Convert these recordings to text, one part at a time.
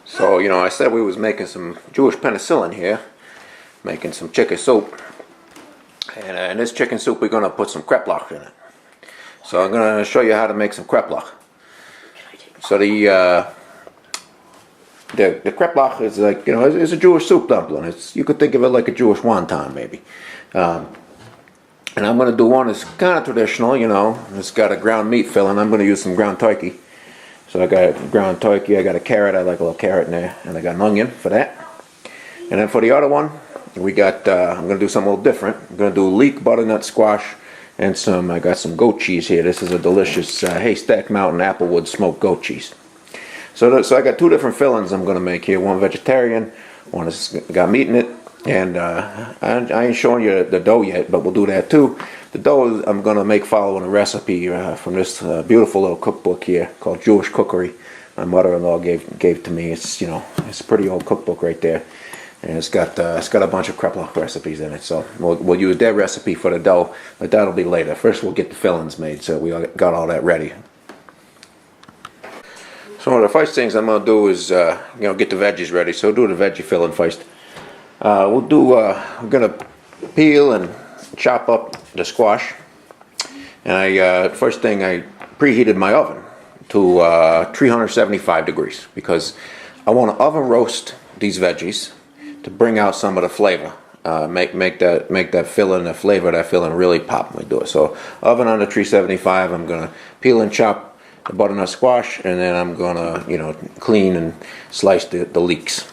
So, you know, I said we was making some Jewish penicillin here, making some chicken soup. And in this chicken soup we're going to put some Kreplach in it. So I'm going to show you how to make some Kreplach. So the Kreplach is like, you know, it's a Jewish soup dumpling. You could think of it like a Jewish wonton maybe. And I'm going to do one that's kind of traditional, you know. It's got a ground meat filling. I'm going to use some ground turkey. So I got ground turkey, I got a carrot, I like a little carrot in there, and I got an onion for that. And then for the other one, we got, I'm going to do something a little different. I'm going to do leek butternut squash and I got some goat cheese here. This is a delicious Haystack Mountain Applewood smoked goat cheese. So I got two different fillings I'm going to make here. One vegetarian, one has got meat in it. And I ain't showing you the dough yet, but we'll do that too. The dough I'm going to make following a recipe from this beautiful little cookbook here called Jewish Cookery. My mother-in-law gave to me. It's, you know, it's a pretty old cookbook right there, and it's got a bunch of Kreplach recipes in it. So we'll use their recipe for the dough, but that'll be later. First we'll get the fillings made, so we got all that ready. So one of the first things I'm going to do is you know, get the veggies ready. So we'll do the veggie filling first. We're going to peel and chop up the squash, and first thing I preheated my oven to 375 degrees because I want to oven roast these veggies to bring out some of the flavor, make that filling, the flavor of that filling really pop when we do it. So oven under 375. I'm going to peel and chop the butternut squash, and then I'm going to, you know, clean and slice the leeks.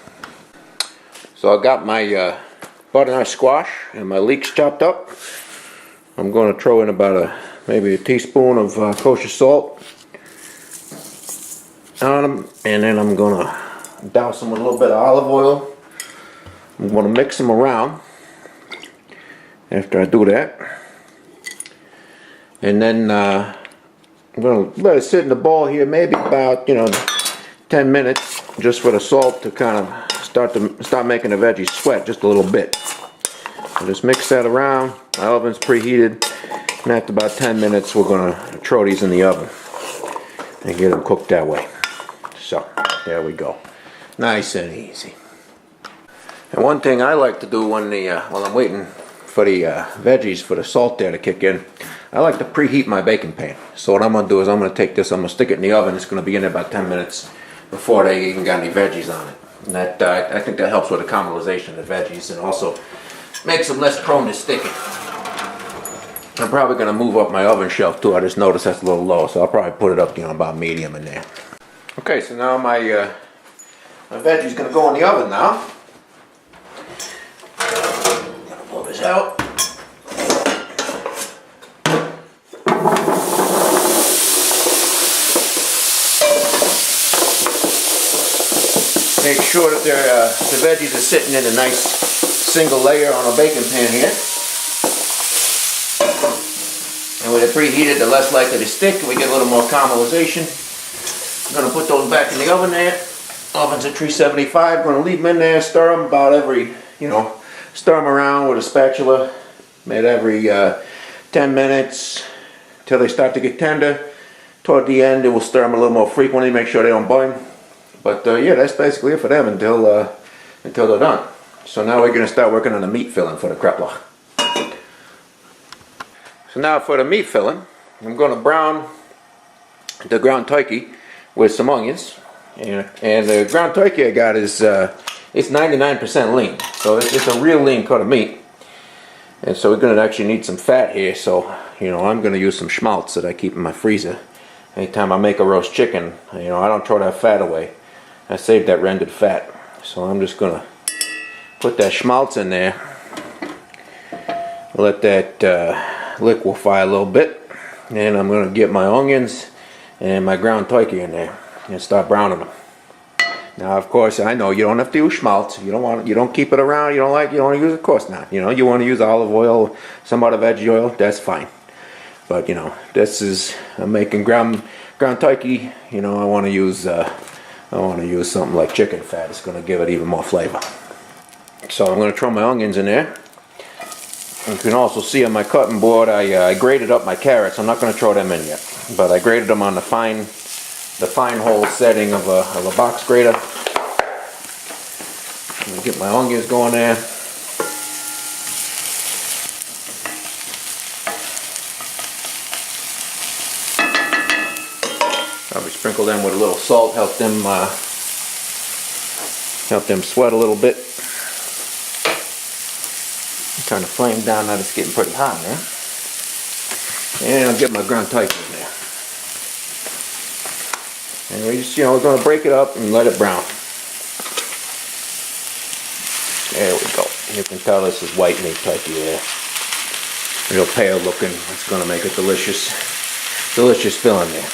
So I got my butternut squash and my leeks chopped up. I'm going to throw in about maybe a teaspoon of kosher salt on them, and then I'm going to douse them with a little bit of olive oil. I'm going to mix them around after I do that, and then I'm going to let it sit in the bowl here maybe about, you know, 10 minutes just for the salt to kind of start making the veggies sweat just a little bit. So just mix that around. My oven's preheated, and after about 10 minutes we're going to throw these in the oven and get them cooked that way. So there we go, nice and easy. And one thing I like to do when while I'm waiting for the veggies for the salt there to kick in, I like to preheat my baking pan. So what I'm going to do is I'm going to take this, I'm going to stick it in the oven. It's going to be in there about 10 minutes before they even got any veggies on it. And that I think that helps with the caramelization of the veggies and also makes them less prone to sticking. I'm probably going to move up my oven shelf too. I just noticed that's a little low, so I'll probably put it up, you know, about medium in there. Okay, so now my veggie's going to go in the oven now. I'm going to pull this out. Make sure that the veggies are sitting in a nice single layer on a baking pan here. And with it preheated, they're less likely to stick, and we get a little more caramelization. I'm going to put those back in the oven there. Oven's at 375. I'm going to leave them in there, stir them about every, you know, stir them around with a spatula, maybe every 10 minutes till they start to get tender. Toward the end, we'll stir them a little more frequently, make sure they don't burn. But yeah, that's basically it for them until they're done. So now we're going to start working on the meat filling for the Kreplach. So now for the meat filling, I'm going to brown the ground turkey with some onions. And the ground turkey I got is it's 99% lean, so it's a real lean cut of meat. And so we're going to actually need some fat here. So, you know, I'm going to use some schmaltz that I keep in my freezer. Anytime I make a roast chicken, you know, I don't throw that fat away. I saved that rendered fat. So I'm just going to put that schmaltz in there. Let that liquefy a little bit. And I'm going to get my onions and my ground turkey in there and start browning them. Now, of course, I know you don't have to use schmaltz. You don't keep it around. You don't want to use it, of course not. You know, you want to use olive oil, some other veggie oil. That's fine. But you know, I'm making ground turkey. You know, I want to use something like chicken fat. It's going to give it even more flavor. So I'm going to throw my onions in there. You can also see on my cutting board, I grated up my carrots. I'm not going to throw them in yet, but I grated them on the fine hole setting of a box grater. get my onions going there. Probably sprinkle them with a little salt, help them sweat a little bit. Turn the flame down now, it's getting pretty hot now. And I'll get my ground turkey in there. And we just, we're going to break it up and let it brown. There we go. You can tell this is white meat turkey there. Real pale looking. It's going to make a delicious filling there.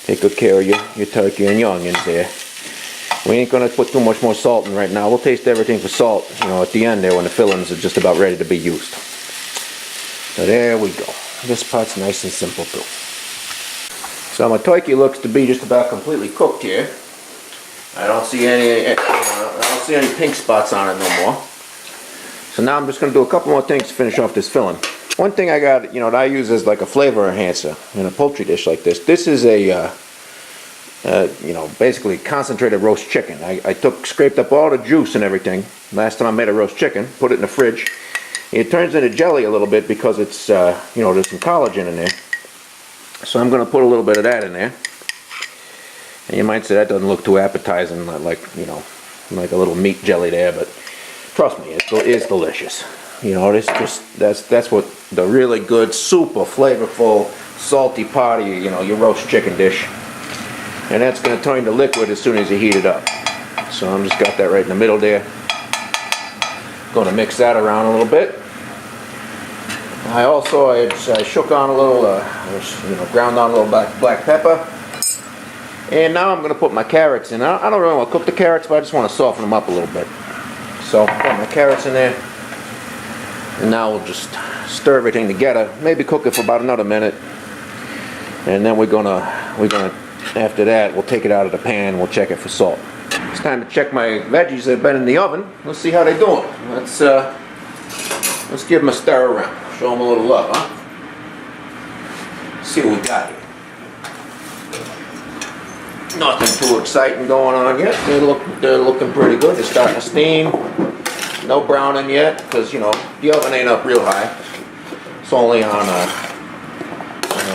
Take good care of your turkey and your onions there. We ain't going to put too much more salt in right now. We'll taste everything for salt, at the end there when the fillings are just about ready to be used. So there we go. This part's nice and simple too. So my turkey looks to be just about completely cooked here. I don't see any pink spots on it no more. So now I'm just going to do a couple more things to finish off this filling. One thing I got, that I use as like a flavor enhancer in a poultry dish like this. This is a, basically concentrated roast chicken. I scraped up all the juice and everything. Last time I made a roast chicken, put it in the fridge. It turns into jelly a little bit because it's, there's some collagen in there. So I'm going to put a little bit of that in there. And you might say that doesn't look too appetizing, like a little meat jelly there, but trust me, it's delicious. That's what the really good, super flavorful, salty part of your roast chicken dish. And that's going to turn to liquid as soon as you heat it up. So I'm just got that right in the middle there. Going to mix that around a little bit. I shook on a little, ground on a little black pepper. And now I'm going to put my carrots in. I don't really want to cook the carrots, but I just want to soften them up a little bit. So put my carrots in there. And now we'll just stir everything together. Maybe cook it for about another minute. And then we're gonna after that we'll take it out of the pan. We'll check it for salt. It's time to check my veggies that have been in the oven. Let's see how they're doing. Let's give them a stir around. Show them a little love, huh? See what we got here. Nothing too exciting going on yet. They're looking pretty good. They're starting to steam. No browning yet, because the oven ain't up real high. It's only on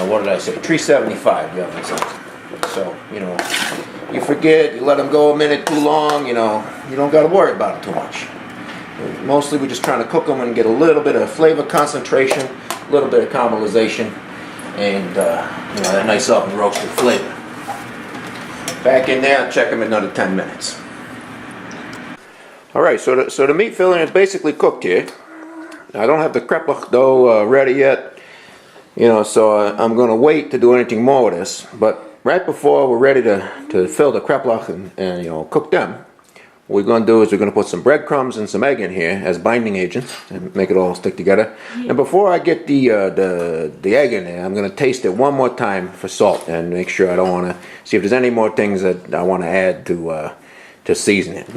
what did I say? 375 the oven's on. So you forget, you let them go a minute too long. You don't got to worry about it too much. Mostly we're just trying to cook them and get a little bit of flavor concentration, a little bit of caramelization, and that nice oven roasted flavor. Back in there, check them in another 10 minutes. Alright, so the meat filling is basically cooked here. I don't have the Kreplach dough ready yet, so I'm going to wait to do anything more with this. But right before we're ready to fill the Kreplach and cook them, what we're going to do is we're going to put some breadcrumbs and some egg in here as binding agents and make it all stick together. And before I get the egg in there, I'm going to taste it one more time for salt and make sure I don't want to see if there's any more things that I want to add to season it.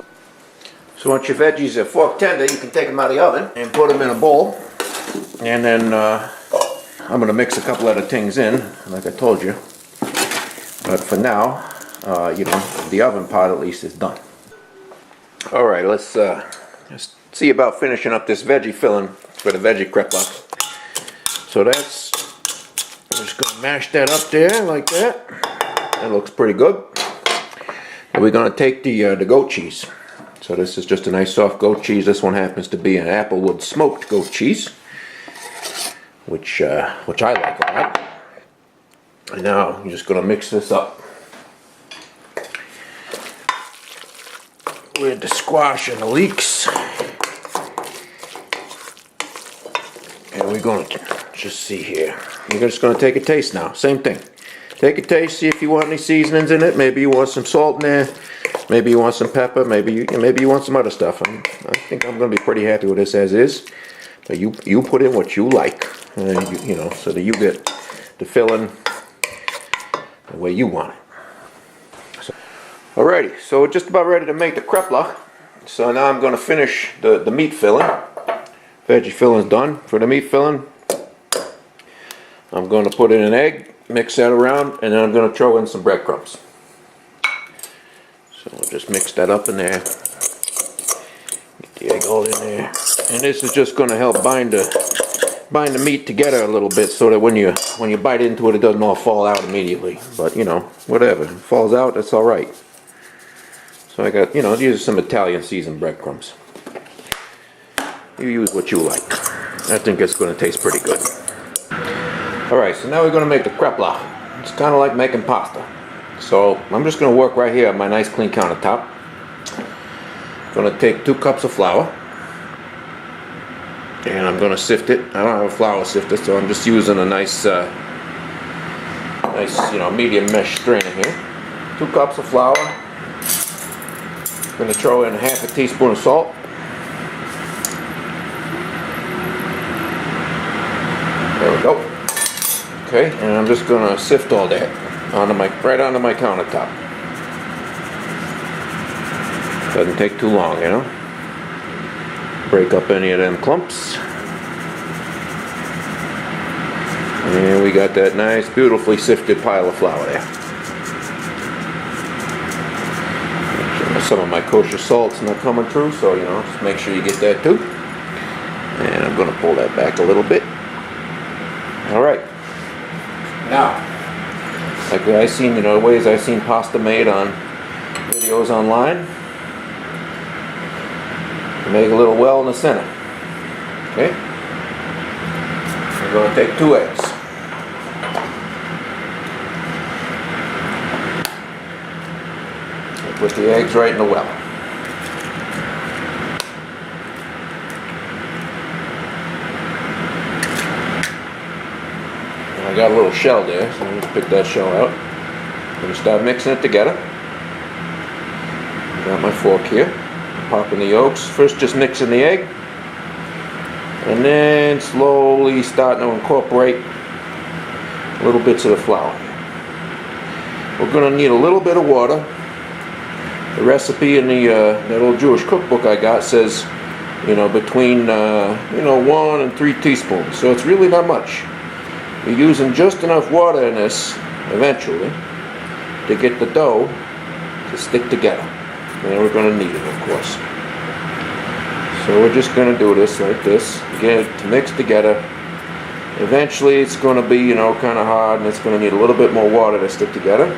So once your veggies are fork tender, you can take them out of the oven and put them in a bowl. And then I'm going to mix a couple other things in, like I told you. But for now, the oven part at least is done. Alright, let's just see about finishing up this veggie filling for the veggie Kreplach. So I'm just going to mash that up there like that. That looks pretty good. And we're going to take the goat cheese. So this is just a nice soft goat cheese. This one happens to be an Applewood smoked goat cheese, which I like a lot. And now I'm just going to mix this up with the squash and the leeks. And we're going to just see here. You're just going to take a taste now. Same thing. Take a taste, see if you want any seasonings in it. Maybe you want some salt in there. Maybe you want some pepper. Maybe you want some other stuff. I think I'm going to be pretty happy with this as is. But you put in what you like, so that you get the filling the way you want it. Alrighty, so we're just about ready to make the Kreplach. So now I'm going to finish the meat filling. Veggie filling's done. For the meat filling, I'm going to put in an egg, mix that around, and then I'm going to throw in some breadcrumbs. So we'll just mix that up in there. Get the egg all in there. And this is just going to help bind the meat together a little bit so that when you bite into it, it doesn't all fall out immediately. But, you know, whatever. If it falls out, that's all right. So I got, you know, these are some Italian seasoned breadcrumbs. You use what you like. I think it's going to taste pretty good. Alright, so now we're going to make the kreplach. It's kind of like making pasta. So I'm just going to work right here on my nice clean countertop. I'm going to take 2 cups of flour. And I'm going to sift it. I don't have a flour sifter, so I'm just using a nice, medium mesh strainer here. 2 cups of flour. I'm going to throw in half a teaspoon of salt. There we go. Okay, and I'm just going to sift all that right onto my countertop. Doesn't take too long, you know. Break up any of them clumps. And we got that nice, beautifully sifted pile of flour there. Some of my kosher salt's not coming through, so you know, just make sure you get that too. And I'm going to pull that back a little bit. All right. Now, like I've seen, you know, ways I've seen pasta made on videos online. Make a little well in the center. Okay. We're going to take 2 eggs. We'll put the eggs right in the well. I got a little shell there, so I'm going to pick that shell out. I'm going to start mixing it together. Got my fork here. Popping the yolks. First just mixing the egg. And then slowly starting to incorporate little bits of the flour. We're going to need a little bit of water. The recipe in that old Jewish cookbook I got says, you know, between 1 and 3 teaspoons. So it's really not much. You're using just enough water in this eventually to get the dough to stick together. And we're going to need it, of course. So we're just going to do this like this, get it to mix together. Eventually it's going to be, you know, kind of hard, and it's going to need a little bit more water to stick together.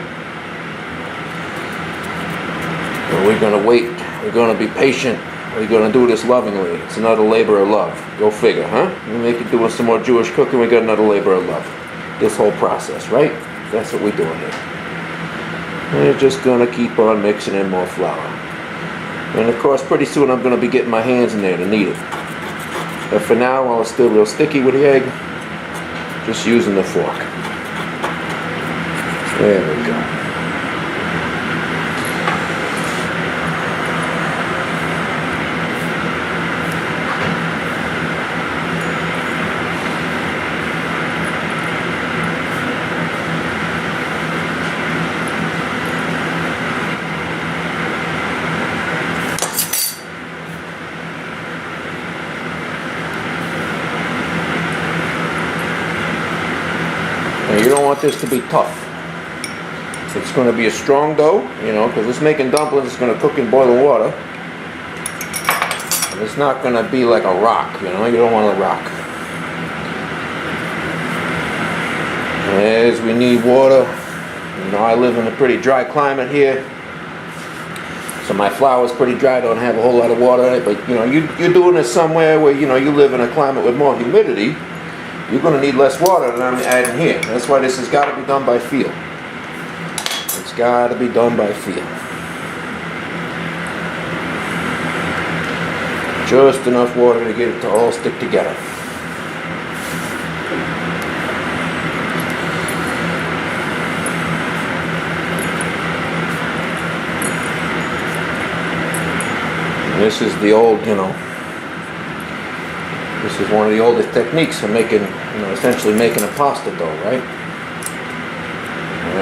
And we're going to wait. We're going to be patient. We're going to do this lovingly. It's another labor of love. Go figure, huh? We make it doing some more Jewish cooking, we got another labor of love. This whole process, right? That's what we're doing here. We're just going to keep on mixing in more flour. And of course, pretty soon I'm going to be getting my hands in there to knead it. But for now, while it's still real sticky with the egg, just using the fork. There we go. Now you don't want this to be tough. It's going to be a strong dough, you know, because it's making dumplings, it's going to cook in boiling water. And it's not going to be like a rock, you know, you don't want a rock. As we need water, you know, I live in a pretty dry climate here. So my flour is pretty dry, don't have a whole lot of water in it, but you know, you're doing this somewhere where, you know, you live in a climate with more humidity. You're going to need less water than I'm adding here. That's why this has got to be done by feel. It's got to be done by feel. Just enough water to get it to all stick together. And this is the old, you know, this is one of the oldest techniques for making, you know, essentially making a pasta dough, right?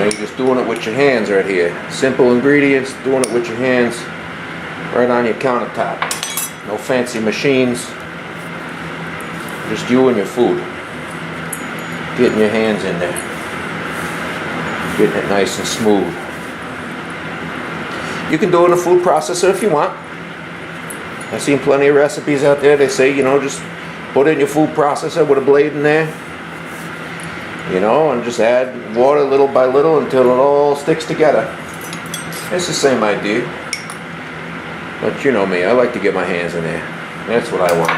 You're just doing it with your hands right here. Simple ingredients, doing it with your hands right on your countertop. No fancy machines. Just you and your food. getting your hands in there, getting it nice and smooth. You can do it in a food processor if you want. I've seen plenty of recipes out there. They say, you know, just put it in your food processor with a blade in there, you know, and just add water little by little until it all sticks together. It's the same idea. But you know me, I like to get my hands in there. That's what I want.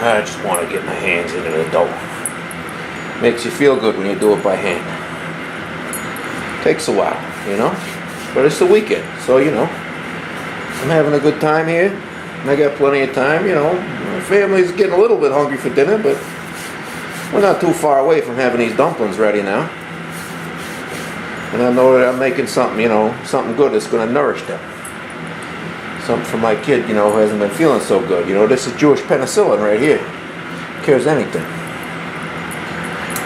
I just want to get my hands into the dough. Makes you feel good when you do it by hand. Takes a while, you know, but it's the weekend, so you know, I'm having a good time here. I got plenty of time, you know. My family's getting a little bit hungry for dinner, but we're not too far away from having these dumplings ready now. And I know that I'm making something, you know, something good that's going to nourish them. Something for my kid, you know, who hasn't been feeling so good. You know, this is Jewish penicillin right here. Cures anything.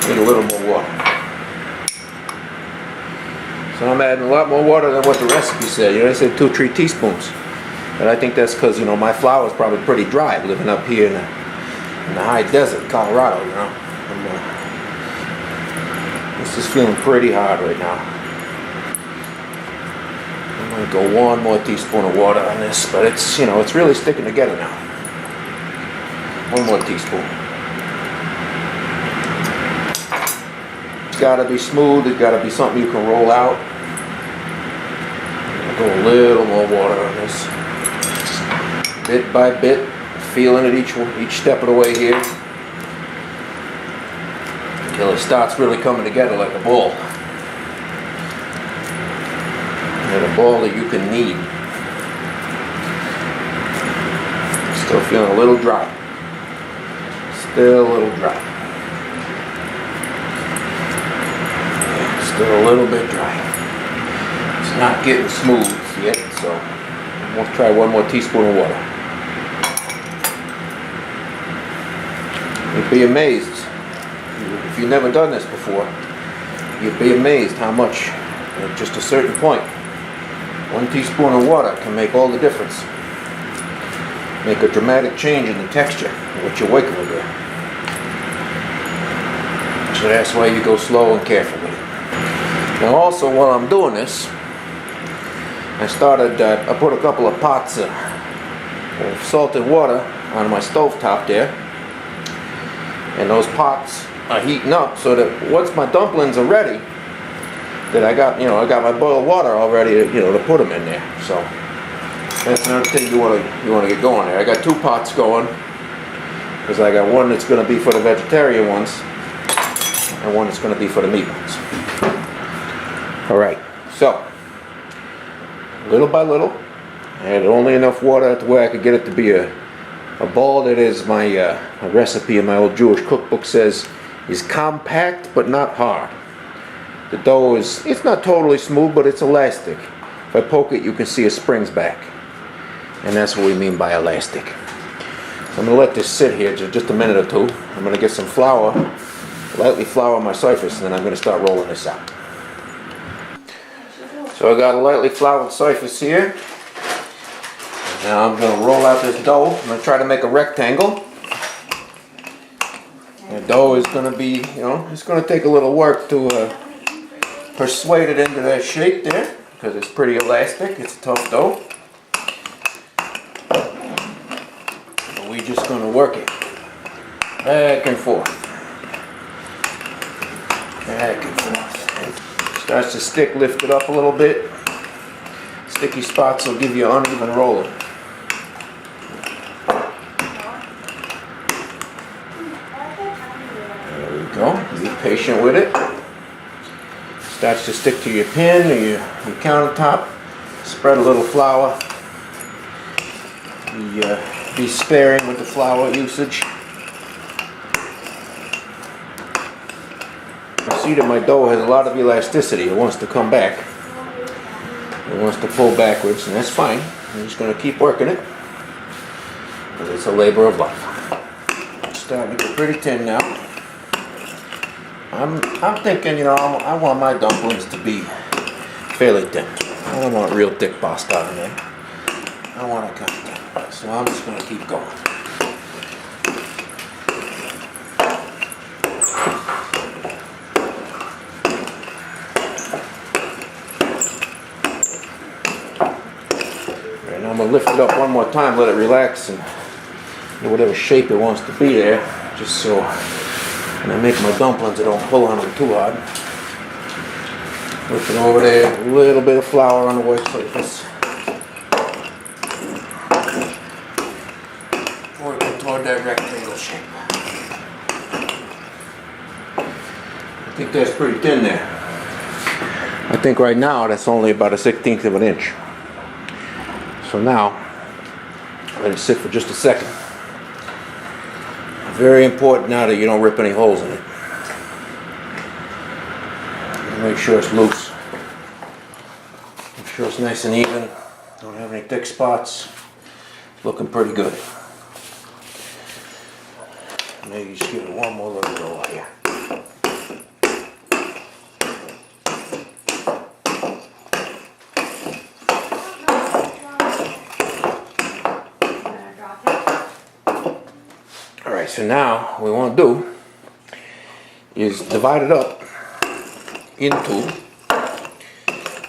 Need a little more water. So I'm adding a lot more water than what the recipe said. You know, they said 2-3 teaspoons. But I think that's because, you know, my flour is probably pretty dry living up here in the high desert, Colorado, you know. This is feeling pretty hard right now. I'm going to go 1 more teaspoon of water on this, but it's, you know, it's really sticking together now. 1 more teaspoon. It's got to be smooth. It's got to be something you can roll out. I'll go a little more water on this. Bit by bit, feeling it each step of the way here. Until it starts really coming together like a ball. And a ball that you can knead. Still feeling a little dry. Still a little dry. Still a little bit dry. It's not getting smooth yet, so we'll try 1 more teaspoon of water. You'd be amazed. If you've never done this before, you'd be amazed how much, at just a certain point, 1 teaspoon of water can make all the difference. Make a dramatic change in the texture of what you're working with there. So that's why you go slow and careful with it. Now also, while I'm doing this, I put a couple of pots of salted water on my stove top there. And those pots are heating up so that once my dumplings are ready, that I got my boiled water all ready to, you know, to put them in there. So that's another thing you want to get going there. I got 2 pots going because I got one that's going to be for the vegetarian ones and one that's going to be for the meat ones. All right, so little by little, I had only enough water to where I could get it to be a ball that is my a recipe in my old Jewish cookbook says is compact but not hard. The dough it's not totally smooth, but it's elastic. If I poke it, you can see it springs back. And that's what we mean by elastic. So I'm going to let this sit here just a minute or two. I'm going to get some flour, lightly flour my surface, and then I'm going to start rolling this out. So I got a lightly floured surface here. Now I'm going to roll out this dough. I'm going to try to make a rectangle. The dough is going to be, you know, it's going to take a little work to persuade it into that shape there because it's pretty elastic. It's a tough dough. But we're just going to work it back and forth. Back and forth. Starts to stick, lift it up a little bit. Sticky spots will give you uneven rolling. Go. Be patient with it. Starts to stick to your pan or your countertop. Spread a little flour. Be sparing with the flour usage. I see that my dough has a lot of elasticity. It wants to come back. It wants to pull backwards, and that's fine. I'm just going to keep working it because it's a labor of love. It's starting to get pretty thin now. I'm thinking, you know, I want my dumplings to be fairly thin. I don't want real thick pasta in there. I want it kind of thin. So I'm just going to keep going. more time, let it relax and whatever shape it wants to be there, just so when I make my dumplings I don't pull on them too hard. Flip it over there, a little bit of flour on the white surface. Working toward that rectangle shape. I think that's pretty thin there. I think right now that's only about a 1/16 of an inch. So now, let it sit for just a second. Very important now that you don't rip any holes in it. Make sure it's loose. Make sure it's nice and even. Don't have any thick spots. Looking pretty good. Maybe just give it one more little roll here. Alright, so now what we want to do is divide it up into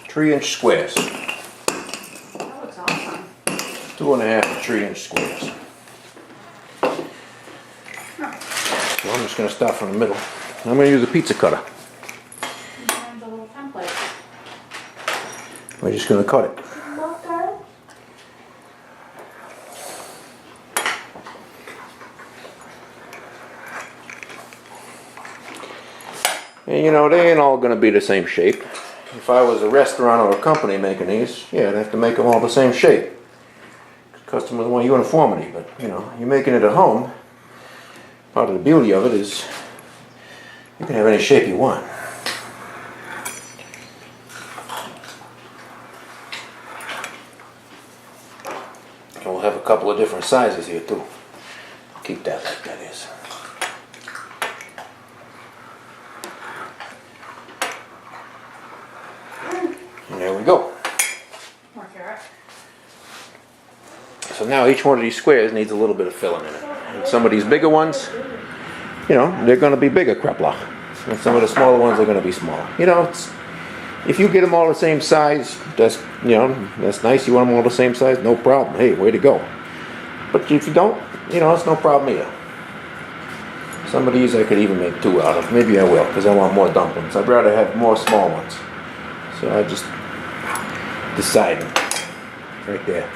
3-inch squares. That looks awesome. 2.5 to 3-inch squares. So I'm just going to start from the middle. I'm going to use a pizza cutter. And a little template. We're just going to cut it. And you know, they ain't all going to be the same shape. If I was a restaurant or a company making these, yeah, I'd have to make them all the same shape. Customers want uniformity, but you know, you're making it at home. Part of the beauty of it is you can have any shape you want. And we'll have a couple of different sizes here too. Keep that like that is. And there we go. More carrot. So now each one of these squares needs a little bit of filling in it. And some of these bigger ones, you know, they're going to be bigger kreplach. And some of the smaller ones are going to be smaller. You know, if you get them all the same size, that's, you know, that's nice. You want them all the same size, no problem. Hey, way to go. But if you don't, you know, it's no problem either. Some of these I could even make 2 out of. Maybe I will, because I want more dumplings. I'd rather have more small ones. So I just decided right there.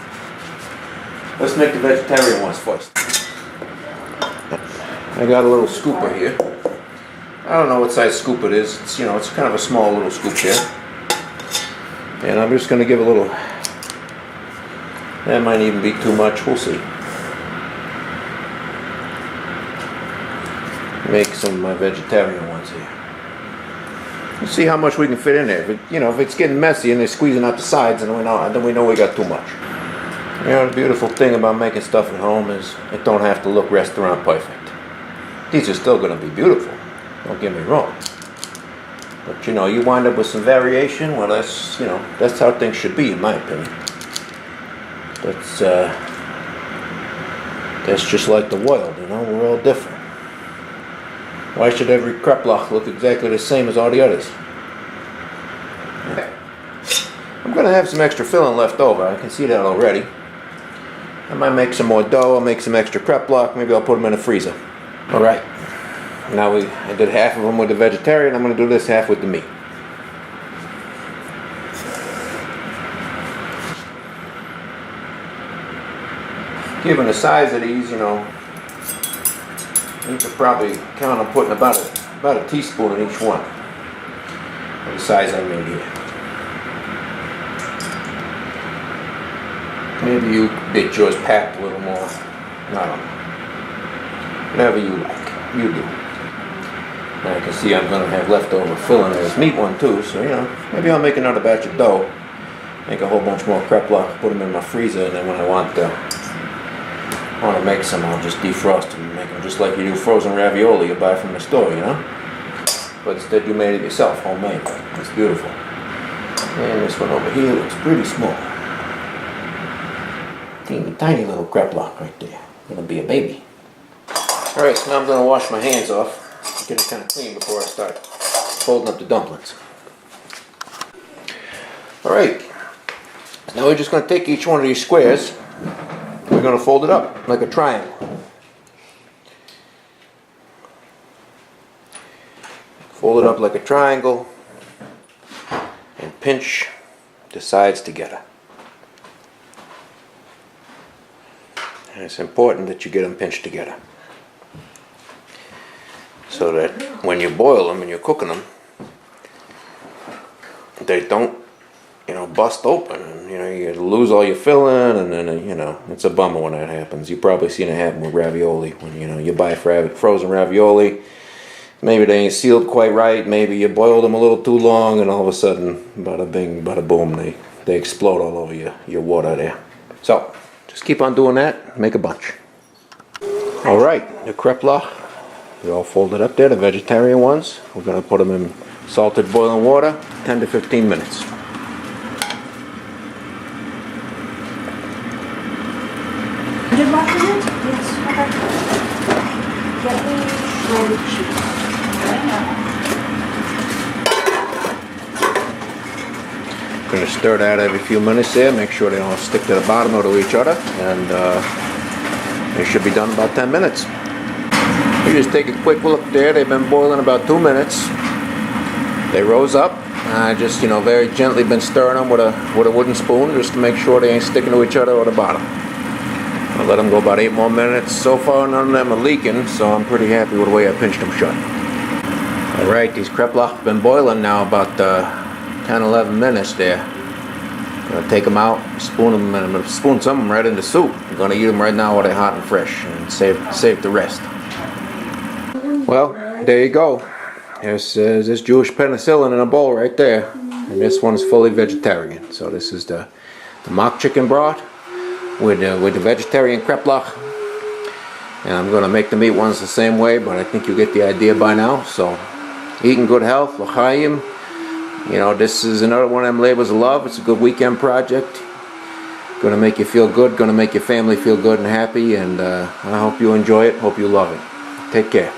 Let's make the vegetarian ones first. I got a little scooper here. I don't know what size scoop it is. It's, you know, it's kind of a small little scoop there. And I'm just going to give a little. That might even be too much. We'll see. Make some of my vegetarian ones here. Let's see how much we can fit in there. If it, you know, if it's getting messy and they're squeezing out the sides, then we know we got too much. You know, the beautiful thing about making stuff at home is it don't have to look restaurant perfect. These are still going to be beautiful. Don't get me wrong. But you know, you wind up with some variation. Well, that's, you know, that's how things should be, in my opinion. That's just like the world. You know, we're all different. Why should every kreplach look exactly the same as all the others? Okay. I'm going to have some extra filling left over. I can see that already. I might make some more dough. I'll make some extra kreplach. Maybe I'll put them in the freezer. All right. Now I did half of them with the vegetarian. I'm going to do this half with the meat. Given the size of these, you know, you could probably count on putting about a teaspoon in each one. Of the size I made here. Maybe you get yours packed a little more. I don't know. Whatever you like. You do. And I can see I'm going to have leftover filling of this meat one too, so you know, maybe I'll make another batch of dough. Make a whole bunch more kreplach, put them in my freezer, and then when I want to make some, I'll just defrost them and make them just like you do frozen ravioli you buy from the store, you know? But instead you made it yourself, homemade. It's beautiful. And this one over here looks pretty small. Teeny tiny little kreplach right there. Gonna be a baby. Alright, so now I'm gonna wash my hands off. Get it kind of clean before I start folding up the dumplings. Alright, now we're just going to take each one of these squares we're going to fold it up like a triangle. Fold it up like a triangle and pinch the sides together. And it's important that you get them pinched together so that when you boil them and you're cooking them, they don't, bust open, and you lose all your filling, and then it's a bummer when that happens. You've probably seen it happen with ravioli when you buy frozen ravioli. Maybe they ain't sealed quite right. Maybe you boiled them a little too long, and all of a sudden, bada bing, bada boom, they explode all over your water there. So just keep on doing that. Make a bunch. All right, the Kreplach, they're all folded up there. The vegetarian ones. We're gonna put them in salted boiling water, 10 to 15 minutes. Did what is it? Yes, okay. Get the shredded cheese. Going to stir that every few minutes there, make sure they don't stick to the bottom or to each other, and they should be done in about 10 minutes. You just take a quick look there. They've been boiling about 2 minutes. They rose up. I just very gently been stirring them with a wooden spoon just to make sure they ain't sticking to each other or the bottom. I'll let them go about 8 more minutes. So far none of them are leaking, so I'm pretty happy with the way I pinched them shut. Alright, these Kreplach have been boiling now about 10-11 minutes there. I'm going to take them out, spoon them, and I'm going to spoon some of them right into soup. I'm going to eat them right now while they're hot and fresh and save the rest. Well, there you go. There's this Jewish penicillin in a bowl right there. And this one's fully vegetarian. So this is the mock chicken broth with the vegetarian Kreplach. And I'm going to make the meat ones the same way, but I think you get the idea by now. So, eat in good health, l'chaim. This is another one of them labors of love. It's a good weekend project. Going to make you feel good, going to make your family feel good and happy, and I hope you enjoy it, hope you love it. Take care.